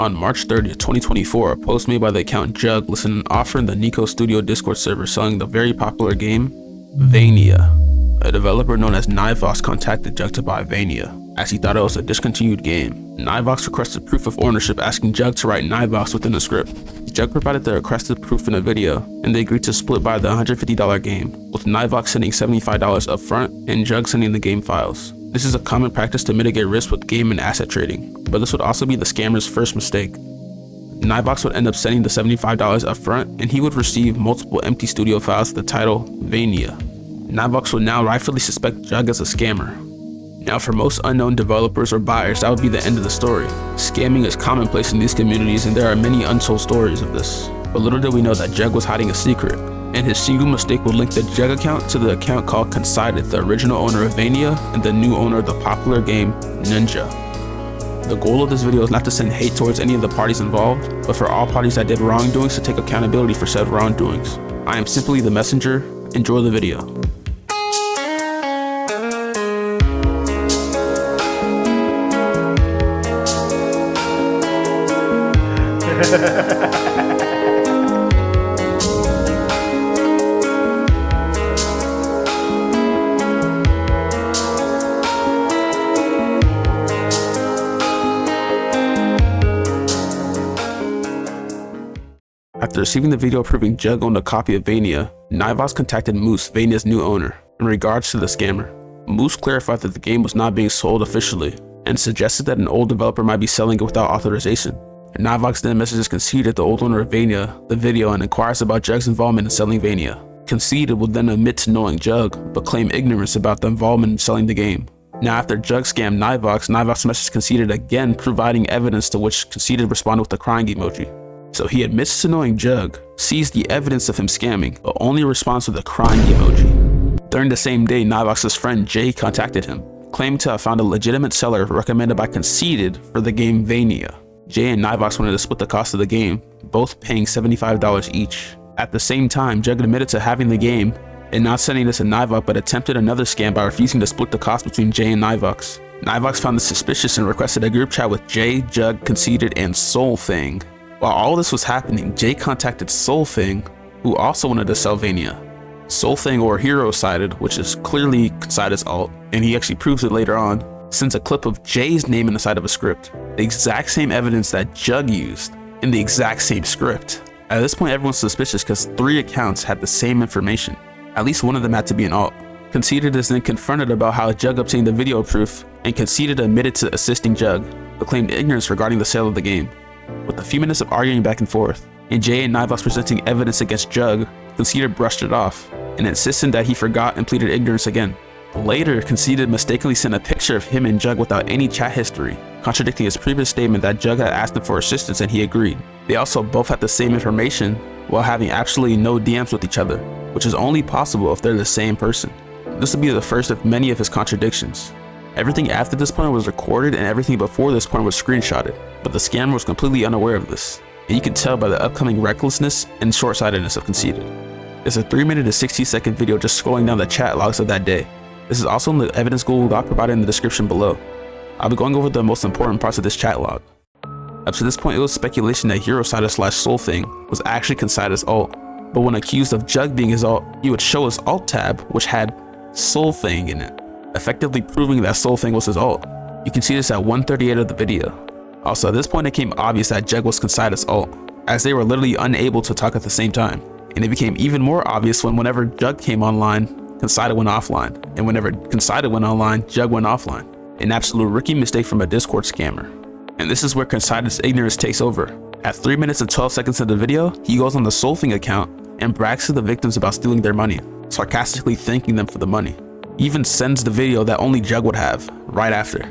On March 30th, 2024, a post made by the account Jug listed an offer in the Nico Studio Discord server selling the very popular game, Vania. A developer known as Nivox contacted Jug to buy Vania, as he thought it was a discontinued game. Nivox requested proof of ownership, asking Jug to write Nivox within the script. Jug provided the requested proof in a video, and they agreed to split by the $150 game, with Nivox sending $75 upfront and Jug sending the game files. This is a common practice to mitigate risk with game and asset trading, but this would also be the scammer's first mistake. Nivox would end up sending the $75 upfront, and he would receive multiple empty studio files with the title Vania. Nivox would now rightfully suspect Jug as a scammer. Now, for most unknown developers or buyers, that would be the end of the story. Scamming is commonplace in these communities, and there are many untold stories of this. But little did we know that Jug was hiding a secret, and his single mistake would link the Jug account to the account called Conceited, the original owner of Vania and the new owner of the popular game Ninja. The goal of this video is not to send hate towards any of the parties involved, but for all parties that did wrongdoings to take accountability for said wrongdoings. I am simply the messenger. Enjoy the video. After receiving the video proving Jug owned a copy of Vania, Nivox contacted Moose, Vania's new owner, in regards to the scammer. Moose clarified that the game was not being sold officially, and suggested that an old developer might be selling it without authorization. Nivox then messages Conceited, the old owner of Vania, the video, and inquires about Jug's involvement in selling Vania. Conceited would then admit to knowing Jug, but claim ignorance about the involvement in selling the game. Now, after Jug scammed Nivox, Nivox messaged Conceited again, providing evidence, to which Conceited responded with the crying emoji. So he admits to knowing Jug, sees the evidence of him scamming, but only responds with a crying emoji. During the same day, Nivox's friend Jay contacted him, claiming to have found a legitimate seller recommended by Conceited for the game Vania. Jay and Nivox wanted to split the cost of the game, both paying $75 each. At the same time, Jug admitted to having the game and not sending this to Nivox, but attempted another scam by refusing to split the cost between Jay and Nivox. Nivox found this suspicious and requested a group chat with Jay, Jug, Conceited, and Soulthing. While all this was happening, Jay contacted Soulthing, who also wanted to sell Vania. Soulthing, or Hero Sided, which is clearly Conceited's alt, and he actually proves it later on, sends a clip of Jay's name in the side of a script, the exact same evidence that Jug used in the exact same script. At this point, everyone's suspicious because 3 accounts had the same information. At least one of them had to be an alt. Conceited is then confronted about how Jug obtained the video proof, and Conceited admitted to assisting Jug, but claimed ignorance regarding the sale of the game. With a few minutes of arguing back and forth, and Jay and Nivox presenting evidence against Jug, Conceited brushed it off, and insisted that he forgot and pleaded ignorance again. Later, Conceited mistakenly sent a picture of him and Jug without any chat history, contradicting his previous statement that Jug had asked him for assistance and he agreed. They also both had the same information while having absolutely no DMs with each other, which is only possible if they're the same person. This would be the first of many of his contradictions. Everything after this point was recorded and everything before this point was screenshotted, but the scammer was completely unaware of this, and you can tell by the upcoming recklessness and short-sightedness of Conceited. It's a 3-minute to 60-second video just scrolling down the chat logs of that day. This is also in the evidence Google Doc provided in the description below. I'll be going over the most important parts of this chat log. Up to this point, it was speculation that Hero Sided / Soulthing was actually Conceited's alt, but when accused of Jug being his alt, he would show his alt tab, which had Soulthing in it, effectively proving that Soulthing was his alt. You can see this at 1:38 of the video. Also, at this point, it became obvious that Jug was Conceited's alt, as they were literally unable to talk at the same time. And it became even more obvious whenever Jug came online, Conceited went offline, and whenever Conceited went online, Jug went offline. An absolute rookie mistake from a Discord scammer. And this is where Conceited's ignorance takes over. At 3 minutes and 12 seconds of the video, he goes on the Soulthing account and brags to the victims about stealing their money, sarcastically thanking them for the money. He even sends the video that only Jug would have, right after.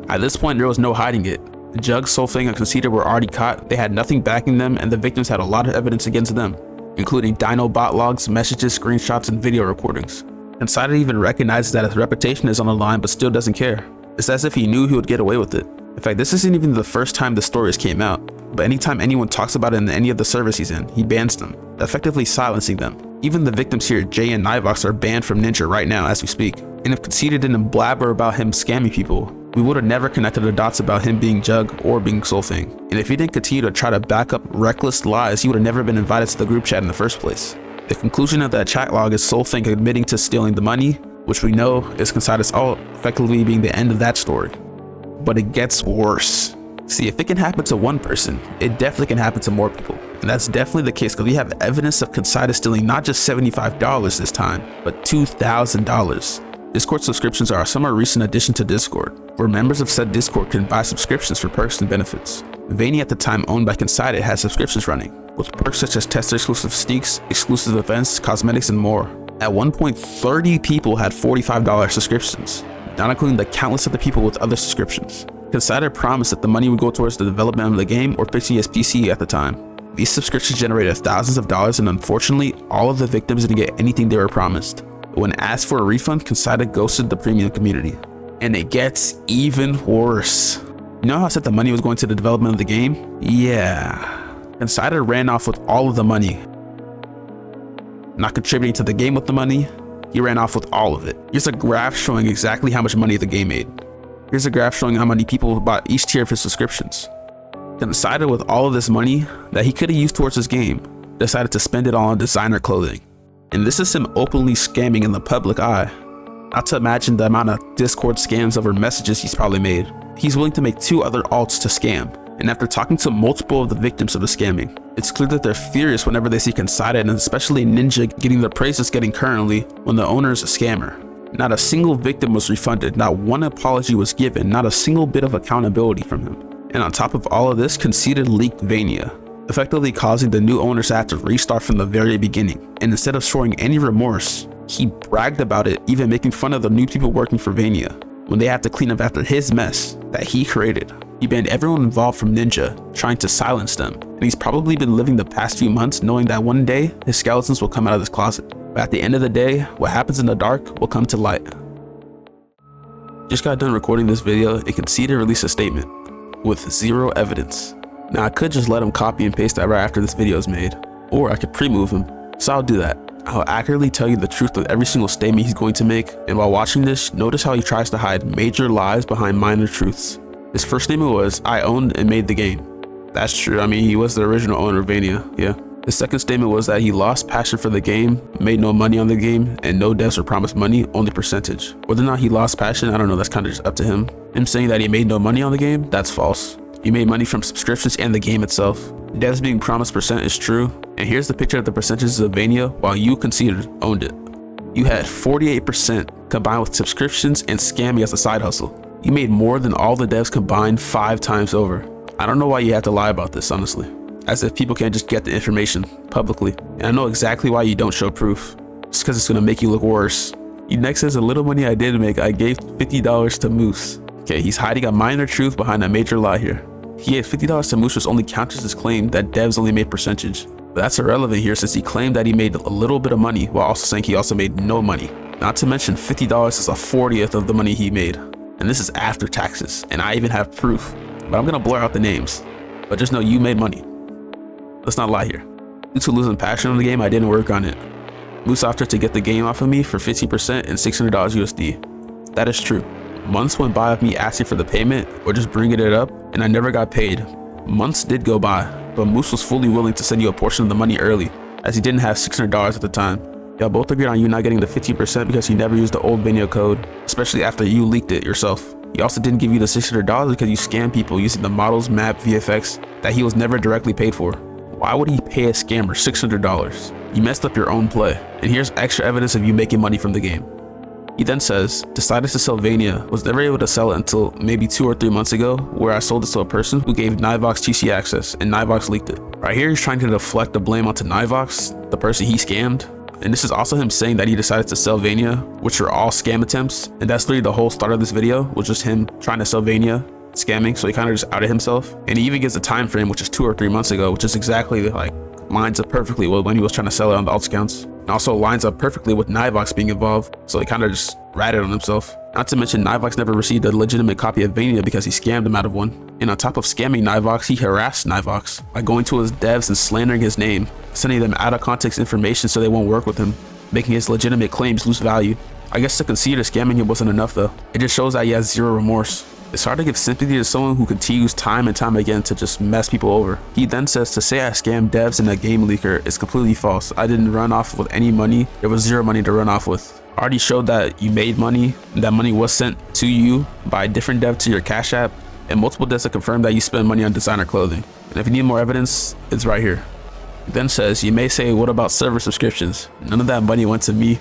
At this point, there was no hiding it. Jug, Soulthing, and Conceited were already caught, they had nothing backing them, and the victims had a lot of evidence against them, including Dino bot logs, messages, screenshots, and video recordings. Conceited even recognizes that his reputation is on the line but still doesn't care. It's as if he knew he would get away with it. In fact, this isn't even the first time the stories came out, but anytime anyone talks about it in any of the servers he's in, he bans them, effectively silencing them. Even the victims here, Jay and Nivox, are banned from Ninja right now as we speak. And if Conceited didn't blabber about him scamming people, we would have never connected the dots about him being Jug or being Soulfang. And if he didn't continue to try to back up reckless lies, he would have never been invited to the group chat in the first place. The conclusion of that chat log is Soulfang admitting to stealing the money, which we know is Conceited all effectively being the end of that story. But it gets worse. See, if it can happen to one person, it definitely can happen to more people. And that's definitely the case because we have evidence of Conceited stealing not just $75 this time, but $2,000. Discord subscriptions are a somewhat recent addition to Discord, where members of said Discord can buy subscriptions for perks and benefits. Vania, at the time owned by Conceited, had subscriptions running, with perks such as tester exclusive sneaks, exclusive events, cosmetics, and more. At one point, 30 people had $45 subscriptions, not including the countless other people with other subscriptions. Conceited promised that the money would go towards the development of the game or fixing his PC at the time. These subscriptions generated thousands of dollars, and unfortunately, all of the victims didn't get anything they were promised. When asked for a refund, Conceited ghosted the premium community. And it gets even worse. You know how I said the money was going to the development of the game? Yeah. Conceited ran off with all of the money. Not contributing to the game with the money, he ran off with all of it. Here's a graph showing exactly how much money the game made. Here's a graph showing how many people bought each tier of his subscriptions. Conceited, with all of this money that he could have used towards his game, decided to spend it all on designer clothing. And this is him openly scamming in the public eye. Not to imagine the amount of Discord scams over messages he's probably made. He's willing to make 2 other alts to scam. And after talking to multiple of the victims of the scamming, it's clear that they're furious whenever they see Conceited, and especially Ninja, getting the praise it's getting currently when the owner is a scammer. Not a single victim was refunded, not one apology was given, not a single bit of accountability from him. And on top of all of this, Conceited leaked Vania, effectively causing the new owners to have to restart from the very beginning. And instead of showing any remorse, he bragged about it, even making fun of the new people working for Vania when they have to clean up after his mess that he created. He banned everyone involved from Ninja, trying to silence them. And he's probably been living the past few months knowing that one day his skeletons will come out of his closet. But at the end of the day, what happens in the dark will come to light. Just got done recording this video, and Conceited released a statement with 0 evidence. Now I could just let him copy and paste that right after this video is made, or I could pre-move him, so I'll do that. I'll accurately tell you the truth of every single statement he's going to make, and while watching this, notice how he tries to hide major lies behind minor truths. His first statement was, "I owned and made the game." That's true, I mean, he was the original owner of Vania, yeah. His second statement was that he lost passion for the game, made no money on the game, and no devs were promised money, only percentage. Whether or not he lost passion, I don't know, that's kind of just up to him. Him saying that he made no money on the game, that's false. He made money from subscriptions and the game itself. Devs being promised percent is true, and here's the picture of the percentages of Vania while you Conceited owned it. You had 48% combined with subscriptions and scamming as a side hustle. You made more than all the devs combined 5 times over. I don't know why you have to lie about this, honestly. As if people can't just get the information publicly. And I know exactly why you don't show proof. It's because it's gonna make you look worse. He next says, "The little money I did make, I gave $50 to Moose." Okay, he's hiding a minor truth behind a major lie here. He gave $50 to Moose, which only counters his claim that devs only made percentage. But that's irrelevant here since he claimed that he made a little bit of money while also saying he also made no money. Not to mention $50 is a 40th of the money he made. And this is after taxes, and I even have proof. But I'm gonna blur out the names. But just know you made money. Let's not lie here. Due to losing passion on the game, I didn't work on it. Moose offered to get the game off of me for 15% and $600 USD. That is true. Months went by of me asking for the payment or just bringing it up, and I never got paid. Months did go by, but Moose was fully willing to send you a portion of the money early, as he didn't have $600 at the time. Y'all both agreed on you not getting the 15% because you never used the old Vania code, especially after you leaked it yourself. He also didn't give you the $600 because you scammed people using the models, map, VFX that he was never directly paid for. Why would he pay a scammer $600? You messed up your own play, and here's extra evidence of you making money from the game. He then says, decided to sell Vania, was never able to sell it until maybe 2 or 3 months ago, where I sold it to a person who gave Nivox TC access, and Nivox leaked it. Right here, he's trying to deflect the blame onto Nivox, the person he scammed. And this is also him saying that he decided to sell Vania, which were all scam attempts. And that's literally the whole start of this video, was just him trying to sell Vania, scamming. So he kind of just outed himself. And he even gives a time frame, which is 2 or 3 months ago, which is exactly like lines up perfectly with when he was trying to sell it on the alt accounts. And also lines up perfectly with Nivox being involved. So he kind of just ratted on himself. Not to mention Nivox never received a legitimate copy of Vania because he scammed him out of one. And on top of scamming Nivox, he harassed Nivox by going to his devs and slandering his name, sending them out of context information so they won't work with him, making his legitimate claims lose value. I guess to consider scamming him wasn't enough though. It just shows that he has zero remorse. It's hard to give sympathy to someone who continues time and time again to just mess people over. He then says to say I scammed devs and a game leaker is completely false. I didn't run off with any money. There was zero money to run off with. I already showed that you made money, and that money was sent to you by a different dev to your Cash App, and multiple devs have confirmed that you spend money on designer clothing. And if you need more evidence, it's right here. He then says, you may say, what about server subscriptions? None of that money went to me.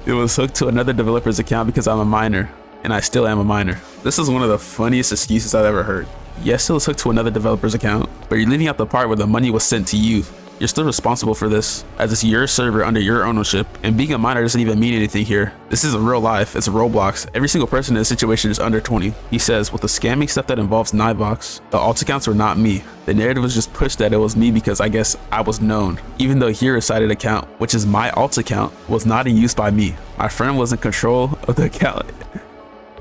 It was hooked to another developer's account because I'm a minor, and I still am a minor. This is one of the funniest excuses I've ever heard. Yes, it was hooked to another developer's account, but you're leaving out the part where the money was sent to you. You're still responsible for this, as it's your server under your ownership, and being a minor doesn't even mean anything here. This isn't real life, it's Roblox. Every single person in this situation is under 20. He says, with the scamming stuff that involves Nyvox, the alt accounts were not me. The narrative was just pushed that it was me because I guess I was known, even though here cited account, which is my alt account, was not in use by me. My friend was in control of the account.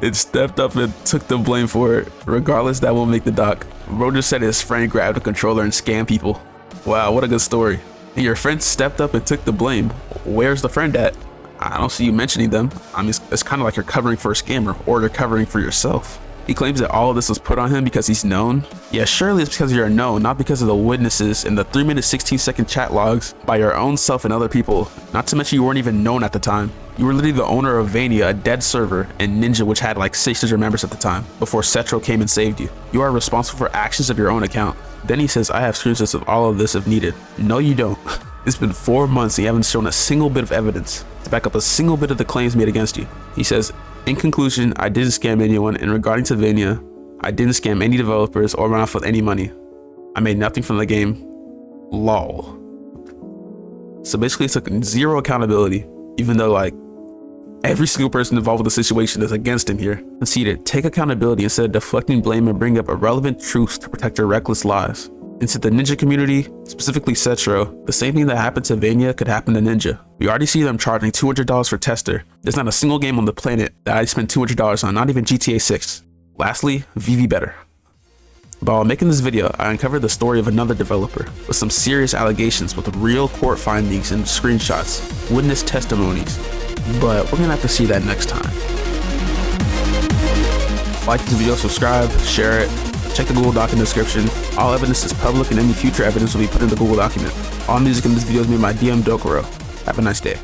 It stepped up and took the blame for it. Regardless, that won't make the doc. Bro just said his friend grabbed a controller and scammed people. Wow, what a good story. And your friend stepped up and took the blame. Where's the friend at? I don't see you mentioning them. I mean, it's kind of like you're covering for a scammer, or you're covering for yourself. He claims that all of this was put on him because he's known. Yeah, surely it's because you're known, not because of the witnesses and the 3-minute 16-second chat logs by your own self and other people. Not to mention you weren't even known at the time. You were literally the owner of Vania, a dead server, and Ninja, which had like 600 members at the time, before Setro came and saved you. You are responsible for actions of your own account. Then he says, I have screenshots of all of this if needed. No, you don't. It's been 4 months and you haven't shown a single bit of evidence to back up a single bit of the claims made against you. He says, in conclusion, I didn't scam anyone, and regarding to Vania, I didn't scam any developers or run off with any money. I made nothing from the game. LOL. So basically it took zero accountability, even though like every single person involved with the situation is against him here. Conceited, take accountability instead of deflecting blame and bring up irrelevant truths to protect your reckless lies. And to the Ninja community, specifically Setro, the same thing that happened to Vania could happen to Ninja. We already see them charging $200 for tester. There's not a single game on the planet that I spent $200 on, not even GTA 6. Lastly, VV better. But while making this video, I uncovered the story of another developer with some serious allegations with real court findings and screenshots, witness testimonies. But we're gonna have to see that next time. Like this video, subscribe, share it, check the Google Doc in the description. All evidence is public and any future evidence will be put in the Google document. All music in this video is made by DM Dokoro. Have a nice day.